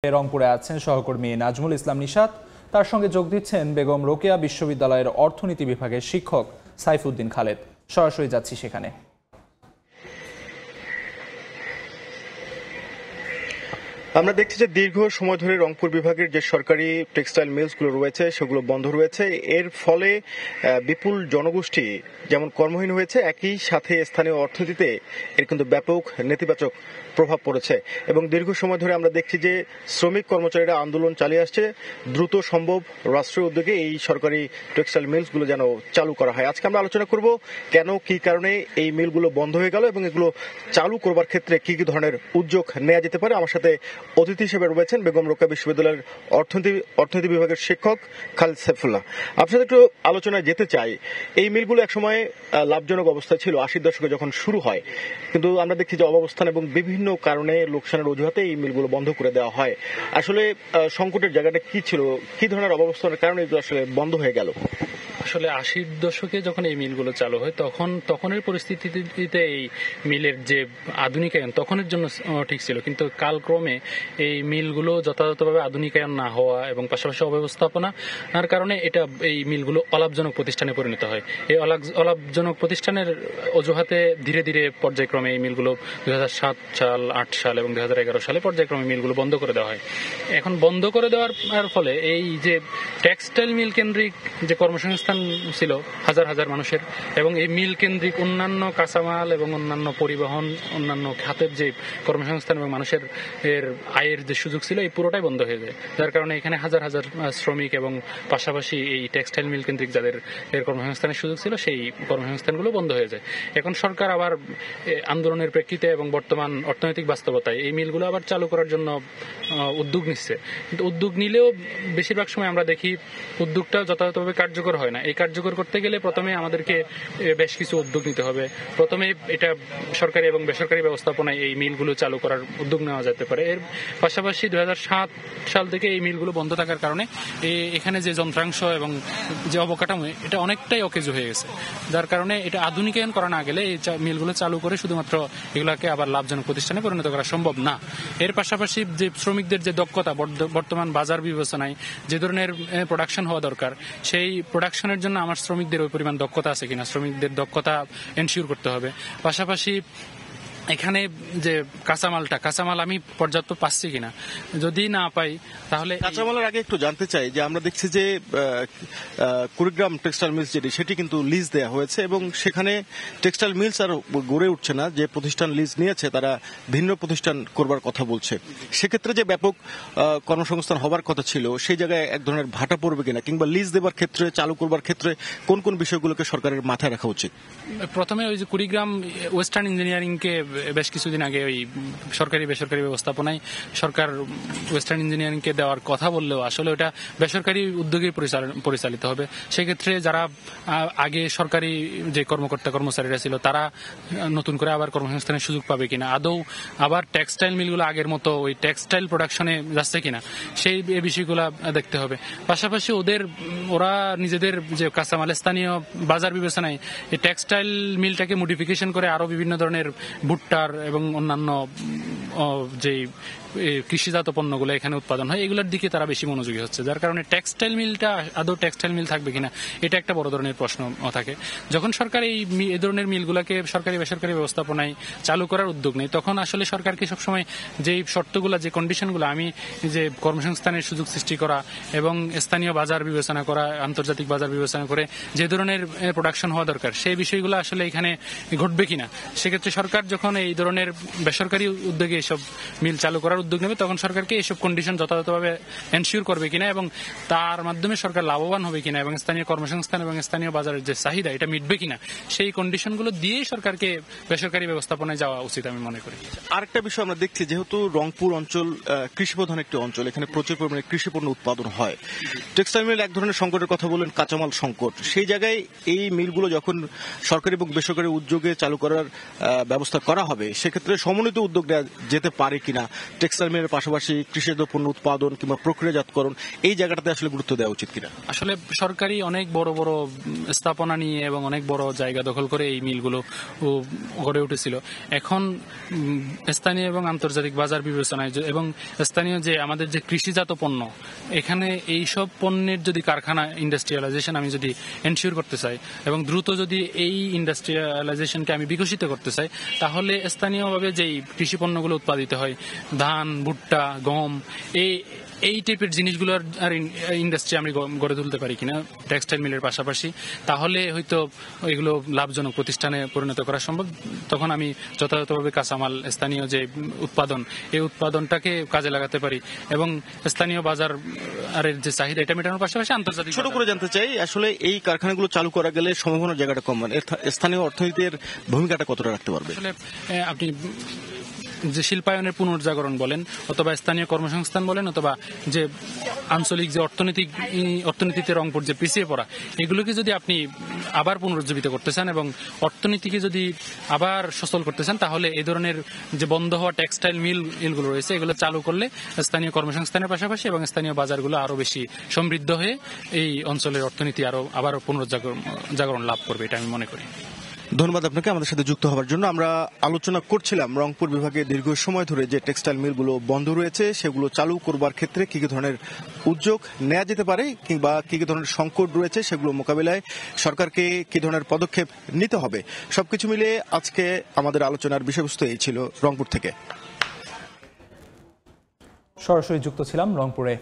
রংপুরে আছেন সহকর্মী নাজমুল ইসলাম নিশাত, তার সঙ্গে যোগ দিচ্ছেন বেগম রোকেয়া বিশ্ববিদ্যালয়ের অর্থনীতি বিভাগের শিক্ষক সাইফুদ্দিন খালেদ। সরাসরি যাচ্ছি সেখানে। আমরা দেখছি যে দীর্ঘ সময় ধরে রংপুর বিভাগের যে সরকারি টেক্সটাইল মিলসগুলো রয়েছে সেগুলো বন্ধ রয়েছে। এর ফলে বিপুল জনগোষ্ঠী যেমন কর্মহীন হয়েছে, একই সাথে স্থানীয় অর্থনীতিতে এর কিন্তু ব্যাপক নেতিবাচক প্রভাব পড়েছে। এবং দীর্ঘ সময় ধরে আমরা দেখছি যে শ্রমিক কর্মচারীরা আন্দোলন চালিয়ে আসছে, দ্রুত সম্ভব রাষ্ট্রীয় উদ্যোগে এই সরকারি টেক্সটাইল মিলসগুলো যেন চালু করা হয়। আজকে আমরা আলোচনা করব কেন, কি কারণে এই মিলগুলো বন্ধ হয়ে গেল এবং এগুলো চালু করবার ক্ষেত্রে কি কি ধরনের উদ্যোগ নেওয়া যেতে পারে। আমার সাথে অতিথি হিসেবে রয়েছেন বেগম রোকেয়া বিশ্ববিদ্যালয়ের অর্থনীতি বিভাগের শিক্ষক খালেদ সাইফুল্লাহ। আপনার সাথে একটু আলোচনায় যেতে চাই। এই মিলগুলো একসময় লাভজনক অবস্থায় ছিল 80 দশকে যখন শুরু হয়, কিন্তু আমরা দেখছি যে অবস্থান এবং বিভিন্ন কারণে লোকসানের অজুহাতে এই মিলগুলো বন্ধ করে দেওয়া হয়। আসলে সংকটের জায়গাটা কি ছিল, কি ধরনের অবস্থানের কারণে এগুলো আসলে বন্ধ হয়ে গেল? আসলে 80 দশকে যখন এই মিলগুলো চালু হয় তখনের পরিস্থিতিতে এই মিলের যে আধুনিকায়ন তখনের জন্য ঠিক ছিল, কিন্তু কালক্রমে এই মিলগুলো যথাযথভাবে আধুনিকায়ন না হওয়া এবং পাশাপাশি অব্যবস্থাপনার কারণে এই মিলগুলো অলাভজনক প্রতিষ্ঠানে পরিণত হয়। এই অলাভজনক প্রতিষ্ঠানের অজুহাতে ধীরে ধীরে পর্যায়ক্রমে এই মিলগুলো 2007 সাল, 8 সাল এবং 2011 সালে পর্যায়ক্রমে মিলগুলো বন্ধ করে দেওয়া হয়। এখন বন্ধ করে দেওয়ার ফলে এই যে টেক্সটাইল মিল কেন্দ্রিক যে কর্মসংস্থান ছিল হাজার হাজার মানুষের, এবং এই মিল কেন্দ্রিক অন্যান্য কাঁচামাল এবং অন্যান্য পরিবহন, অন্যান্য খাতের যে কর্মসংস্থান এবং মানুষের আয়ের যে সুযোগ ছিল, এই পুরোটাই বন্ধ হয়ে যায়। যার কারণে এখানে হাজার হাজার শ্রমিক এবং পাশাপাশি এই টেক্সটাইল মিল কেন্দ্রিক যাদের কর্মসংস্থানের সুযোগ ছিল সেই কর্মসংস্থানগুলো বন্ধ হয়ে যায়। এখন সরকার আবার আন্দোলনের প্রেক্ষিতে এবং বর্তমান অর্থনৈতিক বাস্তবতায় এই মিলগুলো আবার চালু করার জন্য উদ্যোগ নিচ্ছে, কিন্তু উদ্যোগ নিলেও বেশিরভাগ সময় আমরা দেখি উদ্যোগটা যথাযথভাবে কার্যকর হয় না। এই কার্যকর করতে গেলে প্রথমে আমাদেরকে বেশ কিছু উদ্যোগ নিতে হবে। প্রথমে এটা সরকারি এবং বেসরকারি ব্যবস্থাপনায় এই মিলগুলো চালু করার উদ্যোগ নেওয়া যেতে পারে। এর পাশাপাশি 2007 সাল থেকে এই মিলগুলো বন্ধ থাকার কারণে এখানে যে যন্ত্রাংশ এবং যে অবকাঠামো এটা অনেকটাই অকেজো হয়ে গেছে। যার কারণে এটা আধুনিকায়ন করা না গেলে এই মিলগুলো চালু করে শুধুমাত্র এগুলোকে আবার লাভজনক প্রতিষ্ঠানে পরিণত করা সম্ভব না। এর পাশাপাশি যে শ্রমিকদের যে দক্ষতা বর্তমান বাজার বিবেচনায় যে ধরনের প্রোডাকশন হওয়া দরকার, সেই প্রোডাকশনের জন্য আমার শ্রমিকদের ওই পরিমাণ দক্ষতা আছে কিনা, শ্রমিকদের দক্ষতা এনশিওর করতে হবে। পাশাপাশি এখানে যে কাঁচামাল আমি পর্যাপ্ত পাচ্ছি কিনা, যদি না পাই তাহলে কাঁচামালের আগে একটু জানতে চাই যে আমরা দেখছি যে কুড়িগ্রাম টেক্সটাইল মিলস সেটি কিন্তু লিজ দেওয়া হয়েছে এবং সেখানে টেক্সটাইল মিলস আর গড়ে উঠছে না। যে প্রতিষ্ঠান লিজ নিয়েছে তারা ভিন্ন প্রতিষ্ঠান করবার কথা বলছে। সেক্ষেত্রে যে ব্যাপক কর্মসংস্থান হবার কথা ছিল সেই জায়গায় এক ধরনের ভাটা পড়বে কিনা, কিংবা লিজ দেবার ক্ষেত্রে, চালু করবার ক্ষেত্রে কোন কোন বিষয়গুলোকে সরকারের মাথায় রাখা উচিত? প্রথমে ওই যে কুড়িগ্রাম ওয়েস্টার্ন ইঞ্জিনিয়ারিংকে বেশ কিছুদিন আগে ওই সরকারি বেসরকারি ব্যবস্থাপনায় সরকার ওয়েস্টার্ন ইঞ্জিনিয়ারিংকে দেওয়ার কথা বললেও আসলে ওটা বেসরকারি উদ্যোগে পরিচালিত হবে। সেক্ষেত্রে যারা আগে সরকারি যে কর্মচারীরা ছিল তারা নতুন করে আবার কর্মসংস্থানের সুযোগ পাবে কিনা, আদৌ আবার টেক্সটাইল মিলগুলো আগের মতো ওই টেক্সটাইল প্রোডাকশনে যাচ্ছে কিনা, সেই বিষয়গুলো দেখতে হবে। পাশাপাশি ওরা নিজেদের যে কাঁচামাল স্থানীয় বাজার বিবেচনায় এই টেক্সটাইল মিলটাকে মডিফিকেশন করে আরো বিভিন্ন ধরনের ভুট্টার এবং অন্যান্য যে কৃষিজাত পণ্যগুলো এখানে উৎপাদন হয় এগুলোর দিকে তারা বেশি মনোযোগী হচ্ছে। যার কারণে টেক্সটাইল মিলটা আদৌ টেক্সটাইল মিল থাকবে কিনা এটা একটা বড় ধরনের প্রশ্ন থাকে। যখন সরকার এই ধরনের মিলগুলোকে সরকারি বেসরকারি ব্যবস্থাপনায় চালু করার উদ্যোগ নেই, তখন আসলে সরকারকে সবসময় যেই শর্তগুলো, যে কন্ডিশনগুলো, আমি যে কর্মসংস্থানের সুযোগ সৃষ্টি করা এবং স্থানীয় বাজার বিবেচনা করা, আন্তর্জাতিক বাজার বিবেচনা করে যে ধরনের প্রোডাকশন হওয়া দরকার সেই বিষয়গুলো আসলে এখানে ঘটবে কিনা, সেক্ষেত্রে সরকার যখন এই ধরনের বেসরকারি উদ্যোগে এসব মিল চালু করার উদ্যোগ নেবে তখন সরকারকে এইসব কন্ডিশন যথাযথভাবে এনশিওর করবে কিনা এবং তার মাধ্যমে সরকার লাভবান হবে কিনা এবং স্থানীয় কর্মসংস্থান এবং স্থানীয় বাজারের যে চাহিদা এটা মিটবে কিনা, সেই কন্ডিশনগুলো দিয়ে সরকারকে বেসরকারি ব্যবস্থাপনায় যাওয়া উচিত আমি মনে করি। আরেকটা বিষয় আমরা দেখছি, যেহেতু রংপুর অঞ্চল কৃষিপ্রধান একটি অঞ্চল, এখানে প্রচুর পরিমাণে কৃষিপণ্য উৎপাদন হয়। টেক্সটাইল মিল এক ধরনের সংকটের কথা বলেন, কাঁচামাল সংকট। সেই জায়গায় এই মিলগুলো যখন সরকারি এবং বেসরকারি উদ্যোগে চালু করার ব্যবস্থা করা হবে সেক্ষেত্রে সমন্বিত উদ্যোগ নেওয়া যেতে পারে কিনা, টেক্সটাইল মিলের পাশাপাশি কৃষিজাত পণ্য উৎপাদন কিংবা প্রক্রিয়াজাতকরণ এই জায়গাটাতে আসলে গুরুত্ব দেওয়া উচিত কিনা? আসলে সরকারি অনেক বড় বড় স্থাপনা নিয়ে এবং অনেক বড় জায়গা দখল করে এই মিলগুলো গড়ে উঠেছিল। এখন স্থানীয় এবং আন্তর্জাতিক বাজার বিবেচনায় এবং স্থানীয় যে আমাদের যে কৃষিজাত পণ্য, এখানে এই সব পণ্যের যদি কারখানা ইন্ডাস্ট্রিয়ালাইজেশন আমি যদি এনশিওর করতে চাই এবং দ্রুত যদি এই ইন্ডাস্ট্রিয়ালাইজেশনকে আমি বিকশিত করতে চাই, তাহলে স্থানীয়ভাবে যেই কৃষি পণ্যগুলো উৎপাদিত হয়, ধান, ভুট্টা, গম, এই টাইপের জিনিসগুলোর আর ইন্ডাস্ট্রি আমি গড়ে তুলতে পারি কিনা টেক্সটাইল মিলের পাশাপাশি, তাহলে হয়তো এগুলো লাভজনক প্রতিষ্ঠানে পরিণত করা সম্ভব। তখন আমি যথাযথভাবে কাঁচামাল, স্থানীয় যে উৎপাদন, এই উৎপাদনটাকে কাজে লাগাতে পারি এবং স্থানীয় বাজার আর যে চাহিদা এটা মেটানোর পাশাপাশি আন্তর্জাতিক। ছোট করে জানতে চাই, আসলে এই কারখানাগুলো চালু করা গেলে সম্ভাবনার জায়গাটা কম, মানে স্থানীয় অর্থনীতির ভূমিকাটা কতটা রাখতে পারবে? আসলে আপনি যে শিল্পায়নের পুনর্জাগরণ বলেন, অথবা স্থানীয় কর্মসংস্থান বলেন, অথবা যে আঞ্চলিক যে অর্থনীতিতে রংপুর যে পিছিয়ে পড়া, এগুলোকে যদি আপনি আবার পুনরুজ্জীবিত করতে চান এবং অর্থনীতিকে যদি আবার সচল করতে চান, তাহলে এই ধরনের যে বন্ধ হওয়া টেক্সটাইল মিলগুলো রয়েছে, এগুলো চালু করলে স্থানীয় কর্মসংস্থানের পাশাপাশি এবং স্থানীয় বাজারগুলো আরো বেশি সমৃদ্ধ হয়ে এই অঞ্চলের অর্থনীতি আবার পুনর্জাগরণ লাভ করবে, এটা আমি মনে করি। ধন্যবাদ আপনাকে আমাদের সাথে যুক্ত হওয়ার জন্য। আমরা আলোচনা করছিলাম রংপুর বিভাগে দীর্ঘ সময় ধরে যে টেক্সটাইল মিলগুলো বন্ধ রয়েছে সেগুলো চালু করবার ক্ষেত্রে কি কি ধরনের উদ্যোগ নেওয়া যেতে পারে কিংবা কি কি ধরনের সংকট রয়েছে সেগুলো মোকাবিলায় সরকারকে কি ধরনের পদক্ষেপ নিতে হবে, সবকিছু মিলে আজকে আমাদের আলোচনার বিষয়বস্তু এই ছিল রংপুর থেকে। সরাসরি যুক্ত ছিলাম রংপুরে।